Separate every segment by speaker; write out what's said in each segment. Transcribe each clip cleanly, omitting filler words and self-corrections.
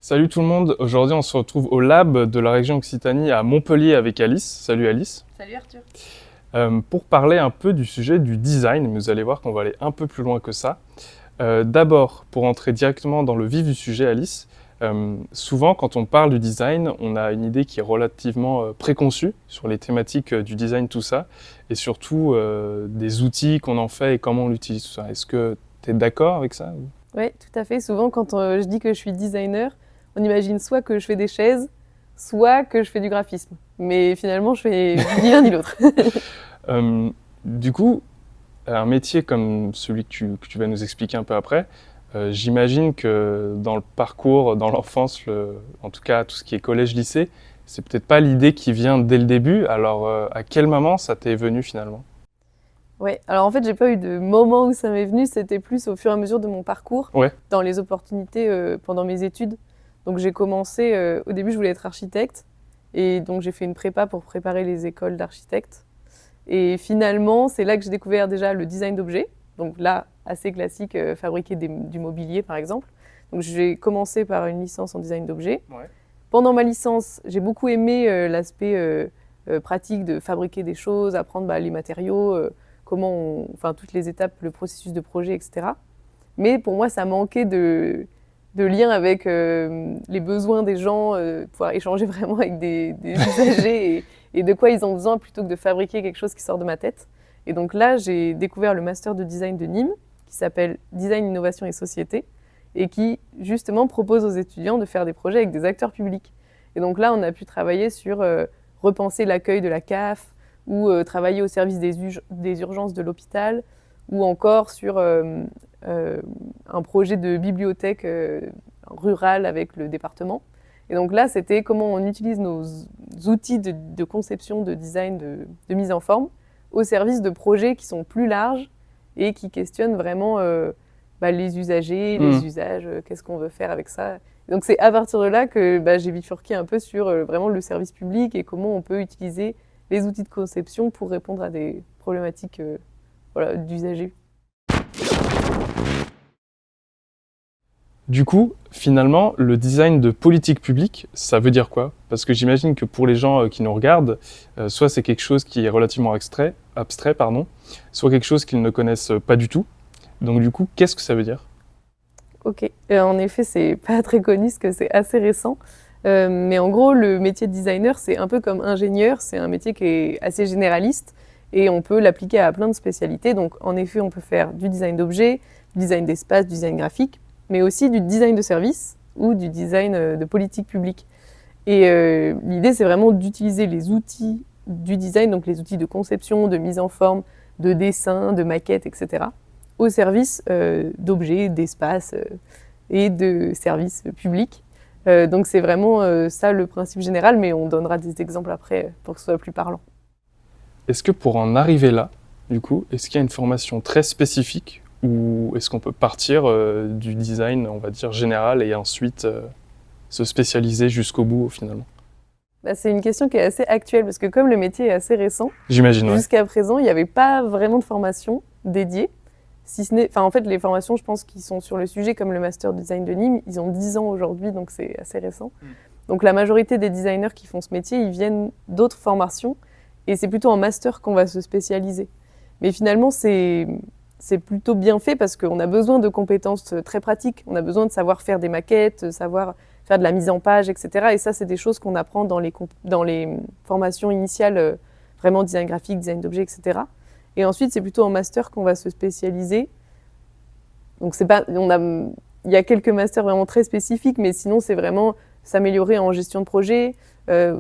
Speaker 1: Salut tout le monde, aujourd'hui on se retrouve au lab de la région Occitanie à Montpellier avec Alice. Salut Alice.
Speaker 2: Salut Arthur.
Speaker 1: Pour parler un peu du sujet du design, mais vous allez voir qu'on va aller un peu plus loin que ça. D'abord, pour entrer directement dans le vif du sujet Alice, souvent quand on parle du design, on a une idée qui est relativement préconçue sur les thématiques du design, tout ça, et surtout des outils qu'on en fait et comment on l'utilise, tout ça. Est-ce que tu es d'accord avec ça?
Speaker 2: Oui, tout à fait. Souvent quand je dis que je suis designer, on imagine soit que je fais des chaises, soit que je fais du graphisme. Mais finalement, je fais ni l'un ni l'autre.
Speaker 1: Du coup, un métier comme celui que tu vas nous expliquer un peu après, j'imagine que dans le parcours, dans l'enfance, en tout cas tout ce qui est collège-lycée, c'est peut-être pas l'idée qui vient dès le début. Alors, à quel moment ça t'est venu finalement?
Speaker 2: Ouais, alors en fait, j'ai pas eu de moment où ça m'est venu, c'était plus au fur et à mesure de mon parcours,
Speaker 1: Ouais.
Speaker 2: dans les opportunités pendant mes études. Donc j'ai commencé, au début je voulais être architecte, et donc j'ai fait une prépa pour préparer les écoles d'architectes. Et finalement, c'est là que j'ai découvert déjà le design d'objets, donc là, assez classique, fabriquer du mobilier par exemple. Donc j'ai commencé par une licence en design d'objets.
Speaker 1: Ouais.
Speaker 2: Pendant ma licence, j'ai beaucoup aimé l'aspect pratique de fabriquer des choses, apprendre les matériaux, enfin toutes les étapes, le processus de projet, etc. Mais pour moi, ça manquait de lien avec les besoins des gens, pouvoir échanger vraiment avec des usagers et de quoi ils ont besoin plutôt que de fabriquer quelque chose qui sort de ma tête. Et donc là, j'ai découvert le master de design de Nîmes, qui s'appelle Design, Innovation et Société, et qui justement propose aux étudiants de faire des projets avec des acteurs publics. Et donc là, on a pu travailler sur repenser l'accueil de la CAF, ou travailler au service des urgences de l'hôpital, ou encore sur un projet de bibliothèque rurale avec le département. Et donc là, c'était comment on utilise nos outils de conception, de design, de mise en forme, au service de projets qui sont plus larges et qui questionnent vraiment les usagers, les usages, qu'est-ce qu'on veut faire avec ça. Et donc c'est à partir de là que j'ai bifurqué un peu sur vraiment le service public et comment on peut utiliser les outils de conception pour répondre à des problématiques d'usagers.
Speaker 1: Du coup, finalement, le design de politique publique, ça veut dire quoi? Parce que j'imagine que pour les gens qui nous regardent, soit c'est quelque chose qui est relativement abstrait, soit quelque chose qu'ils ne connaissent pas du tout. Donc du coup, qu'est-ce que ça veut dire?
Speaker 2: Ok, en effet, c'est pas très connu parce que c'est assez récent. Mais en gros, le métier de designer, c'est un peu comme ingénieur, c'est un métier qui est assez généraliste et on peut l'appliquer à plein de spécialités. Donc en effet, on peut faire du design d'objets, du design d'espace, du design graphique, mais aussi du design de service ou du design de politique publique. Et l'idée, c'est vraiment d'utiliser les outils du design, donc les outils de conception, de mise en forme, de dessin, de maquette, etc., au service d'objets, d'espaces et de services publics. Donc c'est vraiment ça le principe général, mais on donnera des exemples après pour que ce soit plus parlant.
Speaker 1: Est-ce que pour en arriver là, du coup, est-ce qu'il y a une formation très spécifique ou est-ce qu'on peut partir du design, on va dire, général et ensuite se spécialiser jusqu'au bout, finalement?
Speaker 2: C'est une question qui est assez actuelle parce que comme le métier est assez récent,
Speaker 1: J'imagine, ouais.
Speaker 2: jusqu'à présent, il n'y avait pas vraiment de formation dédiée. Si ce n'est, en fait, les formations, je pense, qui sont sur le sujet, comme le Master Design de Nîmes, ils ont 10 ans aujourd'hui, donc c'est assez récent. Donc la majorité des designers qui font ce métier, ils viennent d'autres formations, et c'est plutôt en master qu'on va se spécialiser. Mais finalement, c'est plutôt bien fait parce qu'on a besoin de compétences très pratiques. On a besoin de savoir faire des maquettes, savoir faire de la mise en page, etc. Et ça, c'est des choses qu'on apprend dans les formations initiales, vraiment design graphique, design d'objets, etc. Et ensuite, c'est plutôt en master qu'on va se spécialiser. Donc, il y a quelques masters vraiment très spécifiques, mais sinon, c'est vraiment s'améliorer en gestion de projet,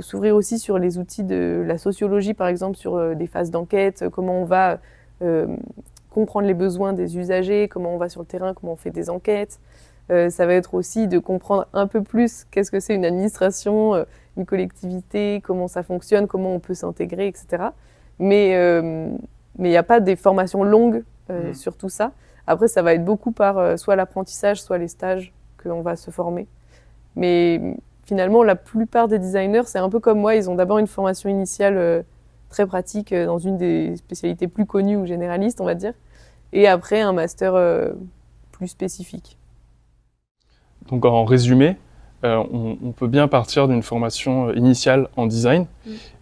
Speaker 2: s'ouvrir aussi sur les outils de la sociologie, par exemple, sur des phases d'enquête, comment on va comprendre les besoins des usagers, comment on va sur le terrain, comment on fait des enquêtes. Ça va être aussi de comprendre un peu plus qu'est-ce que c'est une administration, une collectivité, comment ça fonctionne, comment on peut s'intégrer, etc. Mais il n'y a pas des formations longues sur tout ça. Après, ça va être beaucoup par soit l'apprentissage, soit les stages qu'on va se former. Mais finalement, la plupart des designers, c'est un peu comme moi, ils ont d'abord une formation initiale très pratique dans une des spécialités plus connues ou généralistes, on va dire, et après un master plus spécifique.
Speaker 1: Donc en résumé, on peut bien partir d'une formation initiale en design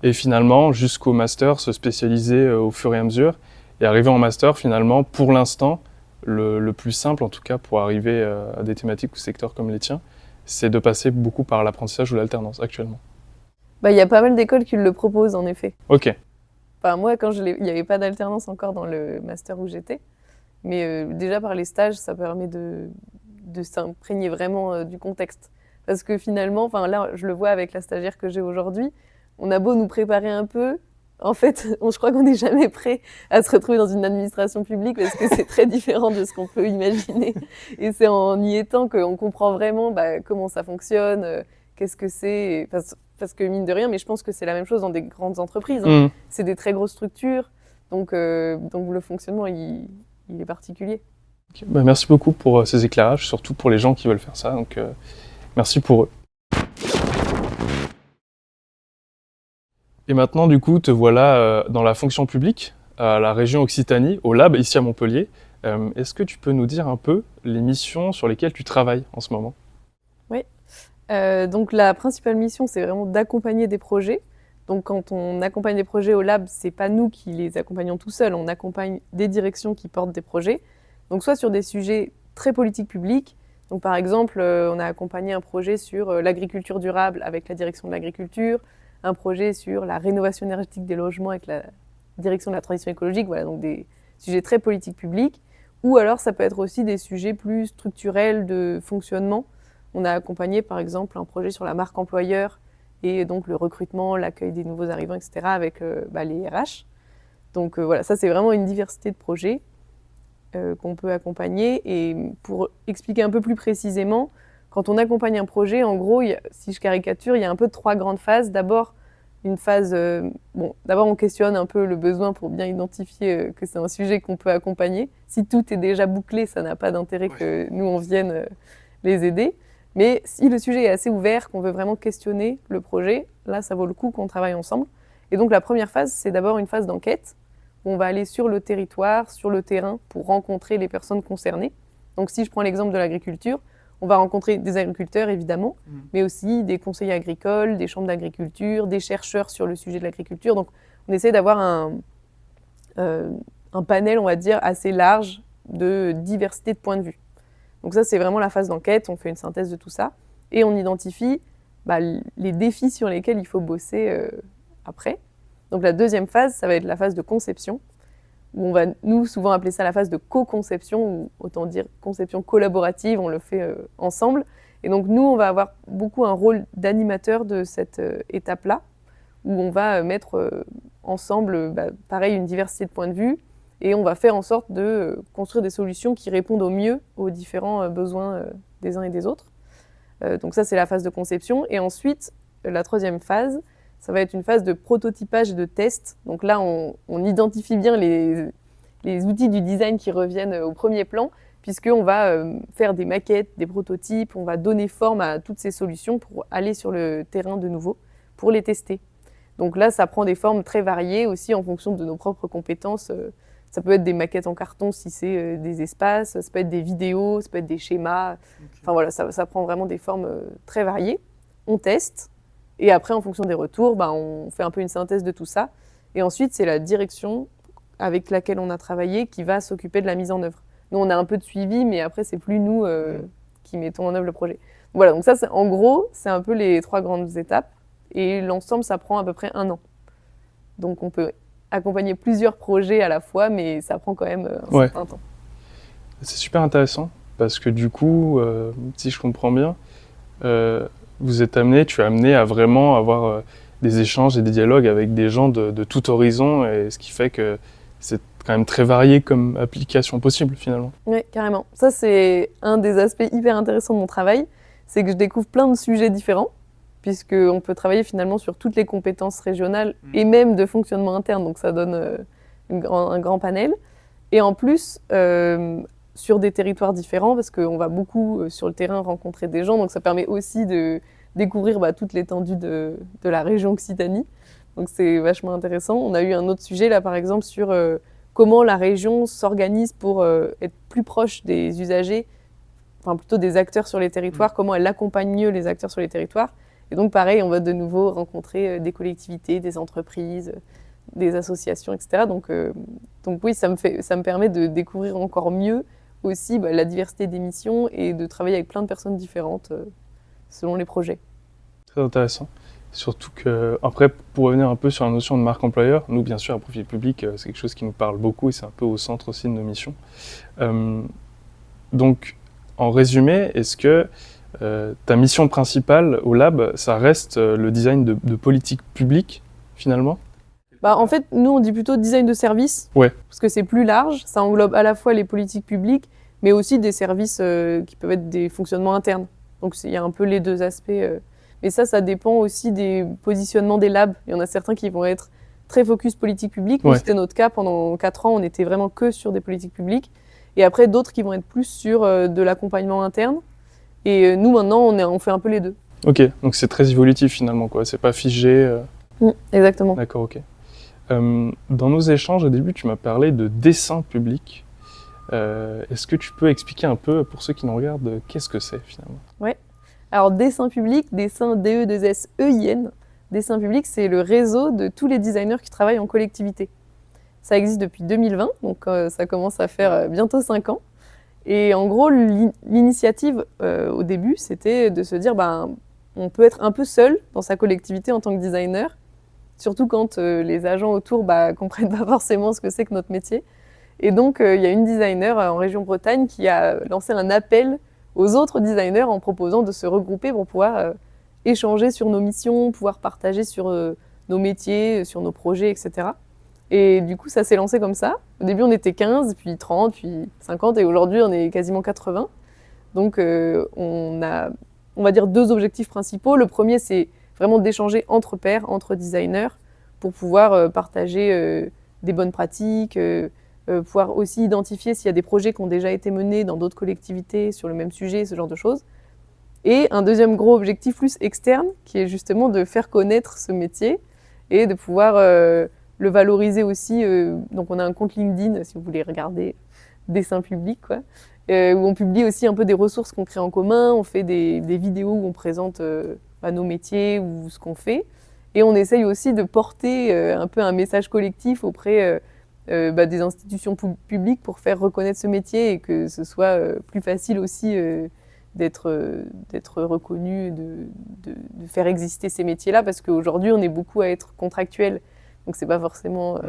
Speaker 1: et finalement, jusqu'au master, se spécialiser au fur et à mesure. Et arriver en master, finalement, pour l'instant, le plus simple, en tout cas, pour arriver à des thématiques ou secteurs comme les tiens, c'est de passer beaucoup par l'apprentissage ou l'alternance actuellement.
Speaker 2: Bah, y a pas mal d'écoles qui le proposent, en effet.
Speaker 1: Ok.
Speaker 2: Enfin, moi, il n'y avait pas d'alternance encore dans le master où j'étais. Mais déjà, par les stages, ça permet de s'imprégner vraiment du contexte. Parce que finalement, là, je le vois avec la stagiaire que j'ai aujourd'hui, on a beau nous préparer un peu, en fait, je crois qu'on n'est jamais prêt à se retrouver dans une administration publique parce que c'est très différent de ce qu'on peut imaginer. Et c'est en y étant qu'on comprend vraiment comment ça fonctionne, qu'est-ce que c'est. Parce que mine de rien, mais je pense que c'est la même chose dans des grandes entreprises. Hein. C'est des très grosses structures, donc le fonctionnement, il est particulier.
Speaker 1: Okay. Merci beaucoup pour ces éclairages, surtout pour les gens qui veulent faire ça. Donc, merci pour eux. Et maintenant, du coup, te voilà dans la fonction publique, à la région Occitanie, au Lab, ici à Montpellier. Est-ce que tu peux nous dire un peu les missions sur lesquelles tu travailles en ce moment ?
Speaker 2: Oui. Donc la principale mission, c'est vraiment d'accompagner des projets. Donc quand on accompagne des projets au Lab, c'est pas nous qui les accompagnons tout seuls, on accompagne des directions qui portent des projets. Donc soit sur des sujets très politiques publics. Donc par exemple, on a accompagné un projet sur l'agriculture durable avec la direction de l'agriculture, un projet sur la rénovation énergétique des logements avec la direction de la transition écologique, voilà, donc des sujets très politiques publics. Ou alors ça peut être aussi des sujets plus structurels de fonctionnement. On a accompagné par exemple un projet sur la marque employeur et donc le recrutement, l'accueil des nouveaux arrivants, etc. avec les RH. Donc voilà, ça c'est vraiment une diversité de projets qu'on peut accompagner. Et pour expliquer un peu plus précisément, quand on accompagne un projet, en gros, si je caricature, il y a un peu 3 grandes phases. D'abord, une phase, d'abord on questionne un peu le besoin pour bien identifier que c'est un sujet qu'on peut accompagner. Si tout est déjà bouclé, ça n'a pas d'intérêt que nous on vienne les aider. Mais si le sujet est assez ouvert, qu'on veut vraiment questionner le projet, là ça vaut le coup qu'on travaille ensemble. Et donc la première phase, c'est d'abord une phase d'enquête, où on va aller sur le territoire, sur le terrain, pour rencontrer les personnes concernées. Donc si je prends l'exemple de l'agriculture, on va rencontrer des agriculteurs, évidemment, mais aussi des conseillers agricoles, des chambres d'agriculture, des chercheurs sur le sujet de l'agriculture. Donc, on essaie d'avoir un panel, on va dire, assez large de diversité de points de vue. Donc ça, c'est vraiment la phase d'enquête. On fait une synthèse de tout ça. Et on identifie les défis sur lesquels il faut bosser après. Donc la deuxième phase, ça va être la phase de conception, où on va, nous, souvent appeler ça la phase de co-conception, ou autant dire conception collaborative, on le fait ensemble. Et donc, nous, on va avoir beaucoup un rôle d'animateur de cette étape-là, où on va mettre ensemble, pareil, une diversité de points de vue, et on va faire en sorte de construire des solutions qui répondent au mieux aux différents besoins des uns et des autres. Donc ça, c'est la phase de conception. Et ensuite, la troisième phase, ça va être une phase de prototypage et de test. Donc là, on identifie bien les outils du design qui reviennent au premier plan, puisqu'on va faire des maquettes, des prototypes, on va donner forme à toutes ces solutions pour aller sur le terrain de nouveau, pour les tester. Donc là, ça prend des formes très variées aussi en fonction de nos propres compétences. Ça peut être des maquettes en carton si c'est des espaces, ça peut être des vidéos, ça peut être des schémas. Okay. Enfin voilà, ça prend vraiment des formes très variées. On teste. Et après, en fonction des retours, on fait un peu une synthèse de tout ça. Et ensuite, c'est la direction avec laquelle on a travaillé qui va s'occuper de la mise en œuvre. Nous, on a un peu de suivi, mais après, c'est plus nous qui mettons en œuvre le projet. Voilà, donc ça, en gros, c'est un peu les 3 grandes étapes. Et l'ensemble, ça prend à peu près 1 an. Donc, on peut accompagner plusieurs projets à la fois, mais ça prend quand même un certain temps.
Speaker 1: C'est super intéressant, parce que du coup, si je comprends bien, tu es amené à vraiment avoir des échanges et des dialogues avec des gens de tout horizon, et ce qui fait que c'est quand même très varié comme application possible finalement.
Speaker 2: Oui, carrément. Ça, c'est un des aspects hyper intéressants de mon travail, c'est que je découvre plein de sujets différents, puisqu'on peut travailler finalement sur toutes les compétences régionales et même de fonctionnement interne, donc ça donne un grand panel. Et en plus, sur des territoires différents, parce qu'on va beaucoup sur le terrain rencontrer des gens, donc ça permet aussi de découvrir toute l'étendue de la région Occitanie. Donc c'est vachement intéressant. On a eu un autre sujet là, par exemple, sur comment la région s'organise pour être plus proche des usagers enfin plutôt des acteurs sur les territoires, comment elle accompagne mieux les acteurs sur les territoires. Et donc pareil, on va de nouveau rencontrer des collectivités, des entreprises, des associations, etc. Donc oui, ça me permet de découvrir encore mieux aussi la diversité des missions et de travailler avec plein de personnes différentes selon les projets.
Speaker 1: Très intéressant. Surtout que, après, pour revenir un peu sur la notion de marque employeur, nous, bien sûr, à profil public, c'est quelque chose qui nous parle beaucoup et c'est un peu au centre aussi de nos missions. Donc, en résumé, est-ce que ta mission principale au lab, ça reste le design de politique publique, finalement?
Speaker 2: En fait, nous, on dit plutôt design de service,
Speaker 1: Ouais.
Speaker 2: parce que c'est plus large. Ça englobe à la fois les politiques publiques, mais aussi des services qui peuvent être des fonctionnements internes. Donc, il y a un peu les deux aspects. Mais ça dépend aussi des positionnements des labs. Il y en a certains qui vont être très focus politique publique. Nous, c'était notre cas. Pendant 4 ans, on était vraiment que sur des politiques publiques. Et après, d'autres qui vont être plus sur de l'accompagnement interne. Et nous, maintenant, on fait un peu les deux.
Speaker 1: Ok, donc c'est très évolutif finalement, quoi. C'est pas figé.
Speaker 2: Exactement.
Speaker 1: D'accord, ok. Dans nos échanges, au début, tu m'as parlé de dessin public. Est-ce que tu peux expliquer un peu, pour ceux qui nous regardent, qu'est-ce que c'est finalement?
Speaker 2: Ouais. Alors, dessin public, dessin DE2SEIN. Dessin public, c'est le réseau de tous les designers qui travaillent en collectivité. Ça existe depuis 2020, donc ça commence à faire bientôt 5 ans. Et en gros, l'initiative au début, c'était de se dire on peut être un peu seul dans sa collectivité en tant que designer, surtout quand les agents autour comprennent pas forcément ce que c'est que notre métier. Et donc, il y a une designer en région Bretagne qui a lancé un appel aux autres designers en proposant de se regrouper pour pouvoir échanger sur nos missions, pouvoir partager sur nos métiers, sur nos projets, etc. Et du coup, ça s'est lancé comme ça. Au début, on était 15, puis 30, puis 50, et aujourd'hui, on est quasiment 80. Donc, on a, on va dire, 2 objectifs principaux. Le premier, c'est vraiment d'échanger entre pairs, entre designers, pour pouvoir partager des bonnes pratiques, pouvoir aussi identifier s'il y a des projets qui ont déjà été menés dans d'autres collectivités sur le même sujet, ce genre de choses. Et un deuxième gros objectif plus externe, qui est justement de faire connaître ce métier et de pouvoir le valoriser aussi. Donc on a un compte LinkedIn, si vous voulez regarder, dessin public, quoi, où on publie aussi un peu des ressources qu'on crée en commun, on fait des vidéos où on présente nos métiers ou ce qu'on fait. Et on essaye aussi de porter un peu un message collectif auprès des institutions publiques pour faire reconnaître ce métier et que ce soit plus facile aussi d'être reconnu, de faire exister ces métiers-là, parce qu'aujourd'hui, on est beaucoup à être contractuel. Donc, c'est pas forcément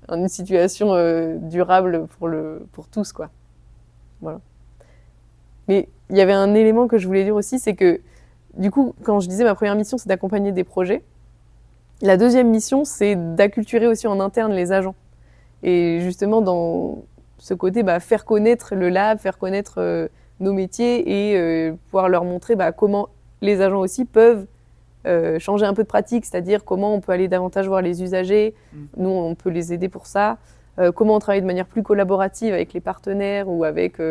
Speaker 2: une situation durable pour tous, quoi. Voilà. Mais il y avait un élément que je voulais dire aussi, c'est que, du coup, quand je disais ma première mission, c'est d'accompagner des projets, la deuxième mission, c'est d'acculturer aussi en interne les agents. Et justement, dans ce côté, faire connaître le lab, faire connaître nos métiers et pouvoir leur montrer comment les agents aussi peuvent changer un peu de pratique, c'est-à-dire comment on peut aller davantage voir les usagers, nous on peut les aider pour ça, comment on travaille de manière plus collaborative avec les partenaires ou avec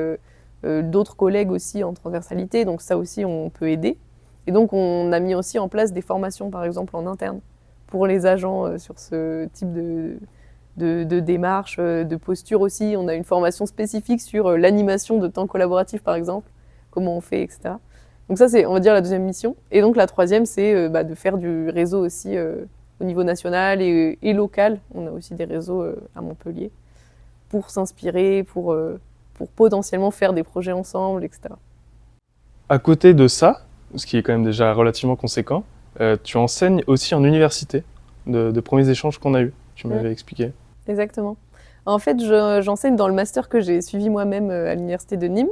Speaker 2: d'autres collègues aussi en transversalité, donc ça aussi on peut aider. Et donc on a mis aussi en place des formations par exemple en interne pour les agents sur ce type de démarche, de posture aussi. On a une formation spécifique sur l'animation de temps collaboratif par exemple, comment on fait, etc. Donc ça, c'est, on va dire, la deuxième mission. Et donc la troisième, c'est de faire du réseau aussi au niveau national et local. On a aussi des réseaux à Montpellier pour s'inspirer, pour potentiellement faire des projets ensemble, etc.
Speaker 1: À côté de ça, ce qui est quand même déjà relativement conséquent, tu enseignes aussi en université, de premiers échanges qu'on a eus, tu m'avais expliqué.
Speaker 2: Exactement. En fait, j'enseigne dans le master que j'ai suivi moi-même à l'université de Nîmes,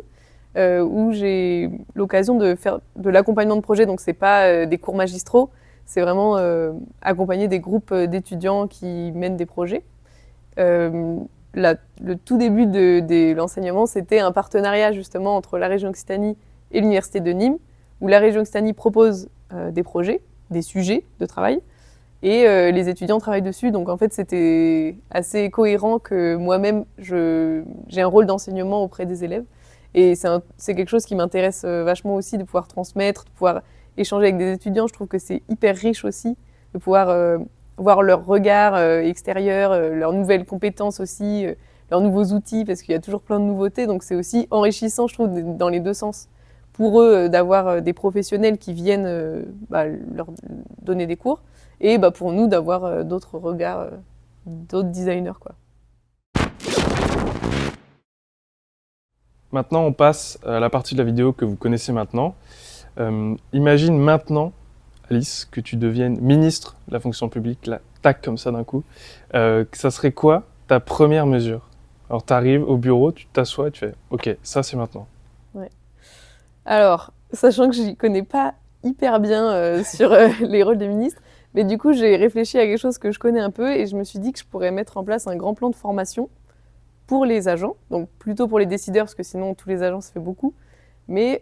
Speaker 2: où j'ai l'occasion de faire de l'accompagnement de projet. Donc, ce n'est pas des cours magistraux, c'est vraiment accompagner des groupes d'étudiants qui mènent des projets. Le tout début de l'enseignement, c'était un partenariat justement entre la région Occitanie et l'université de Nîmes, où la région Occitanie propose des projets, des sujets de travail, et les étudiants travaillent dessus. Donc en fait, c'était assez cohérent que moi-même, j'ai un rôle d'enseignement auprès des élèves. Et c'est quelque chose qui m'intéresse vachement aussi, de pouvoir transmettre, de pouvoir échanger avec des étudiants. Je trouve que c'est hyper riche aussi, de pouvoir voir leur regard extérieur, leurs nouvelles compétences aussi, leurs nouveaux outils, parce qu'il y a toujours plein de nouveautés. Donc c'est aussi enrichissant, je trouve, dans les deux sens. pour eux d'avoir des professionnels qui viennent leur donner des cours, et pour nous d'avoir d'autres regards, d'autres designers, quoi.
Speaker 1: Maintenant, on passe à la partie de la vidéo que vous connaissez maintenant. Imagine maintenant, Alice, que tu deviennes ministre de la fonction publique, là, tac, comme ça d'un coup. Ça serait quoi ta première mesure? Alors, tu arrives au bureau, tu t'assois et tu fais « Ok, ça c'est maintenant ».
Speaker 2: Ouais. Alors, sachant que je n'y connais pas hyper bien sur les rôles des ministres, mais du coup, j'ai réfléchi à quelque chose que je connais un peu et je me suis dit que je pourrais mettre en place un grand plan de formation pour les agents, donc plutôt pour les décideurs, parce que sinon, tous les agents, ça fait beaucoup, mais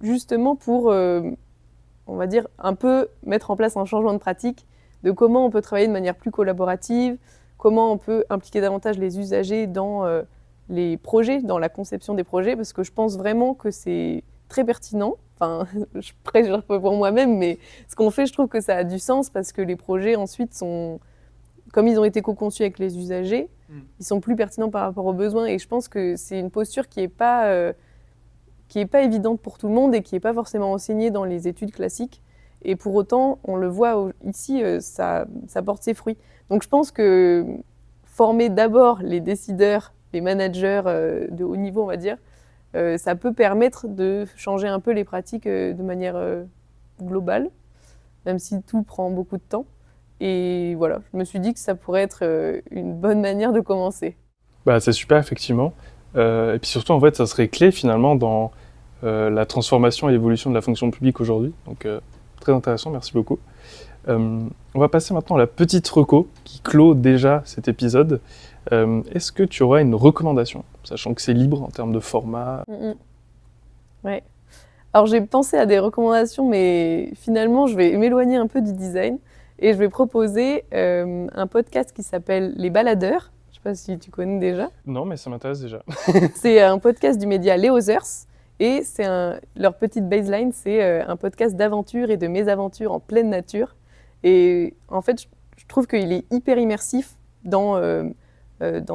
Speaker 2: justement pour, on va dire, un peu mettre en place un changement de pratique de comment on peut travailler de manière plus collaborative, comment on peut impliquer davantage les usagers dans les projets, dans la conception des projets, parce que je pense vraiment que c'est très pertinent. Enfin, je prêche pour moi-même, mais ce qu'on fait, je trouve que ça a du sens parce que les projets ensuite sont, comme ils ont été co-conçus avec les usagers, ils sont plus pertinents par rapport aux besoins. Et je pense que c'est une posture qui est pas évidente pour tout le monde et qui n'est pas forcément enseignée dans les études classiques. Et pour autant, on le voit ici, ça porte ses fruits. Donc je pense que former d'abord les décideurs, les managers de haut niveau, on va dire, ça peut permettre de changer un peu les pratiques de manière globale, même si tout prend beaucoup de temps. Et voilà, je me suis dit que ça pourrait être une bonne manière de commencer.
Speaker 1: Bah, c'est super, effectivement. Et puis surtout, en fait, ça serait clé finalement dans la transformation et l'évolution de la fonction publique aujourd'hui. Donc, très intéressant, merci beaucoup. On va passer maintenant à la petite reco qui clôt déjà cet épisode. Est-ce que tu auras une recommandation, sachant que c'est libre en termes de format?
Speaker 2: Ouais. Alors j'ai pensé à des recommandations, mais finalement je vais m'éloigner un peu du design et je vais proposer un podcast qui s'appelle Les Baladeurs. Je ne sais pas si tu connais déjà.
Speaker 1: Non, mais ça m'intéresse déjà.
Speaker 2: C'est un podcast du média Les Others et leur petite baseline, c'est un podcast d'aventure et de mésaventure en pleine nature. Et en fait, je trouve qu'il est hyper immersif dans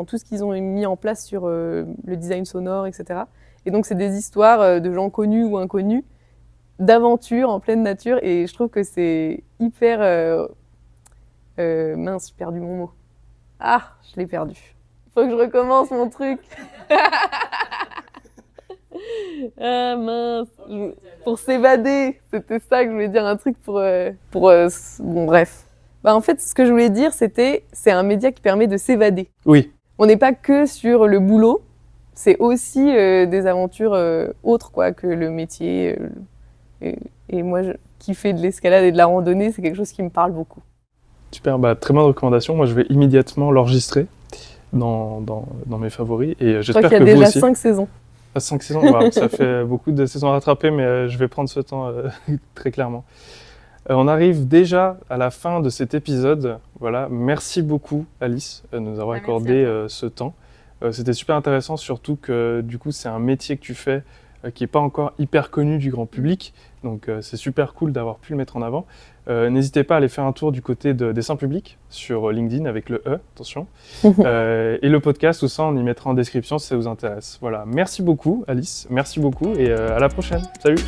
Speaker 2: tout ce qu'ils ont mis en place sur le design sonore, etc. Et donc, c'est des histoires de gens connus ou inconnus, d'aventure en pleine nature. Et je trouve que c'est hyper... mince, j'ai perdu mon mot. Ah, je l'ai perdu. Il faut que je recommence mon truc. Ah mince. Pour s'évader. C'était ça que je voulais dire, un truc pour bon, bref. En fait, ce que je voulais dire, c'est un média qui permet de s'évader.
Speaker 1: Oui.
Speaker 2: On n'est pas que sur le boulot, c'est aussi des aventures autres quoi, que le métier. Et moi, qui fais de l'escalade et de la randonnée, c'est quelque chose qui me parle beaucoup.
Speaker 1: Super, très bonne recommandation. Moi, je vais immédiatement l'enregistrer dans mes favoris. Et j'espère que vous aussi.
Speaker 2: Je crois qu'il y a déjà 5 saisons.
Speaker 1: 5 saisons, wow, ça fait beaucoup de saisons à rattraper, mais je vais prendre ce temps très clairement. On arrive déjà à la fin de cet épisode. Voilà, merci beaucoup Alice de nous avoir accordé ce temps. C'était super intéressant, surtout que du coup c'est un métier que tu fais qui n'est pas encore hyper connu du grand public. Donc c'est super cool d'avoir pu le mettre en avant. N'hésitez pas à aller faire un tour du côté de Dessin Public sur LinkedIn avec le E, attention. Et le podcast, tout ça, on y mettra en description si ça vous intéresse. Voilà, merci beaucoup Alice, merci beaucoup et à la prochaine. Salut!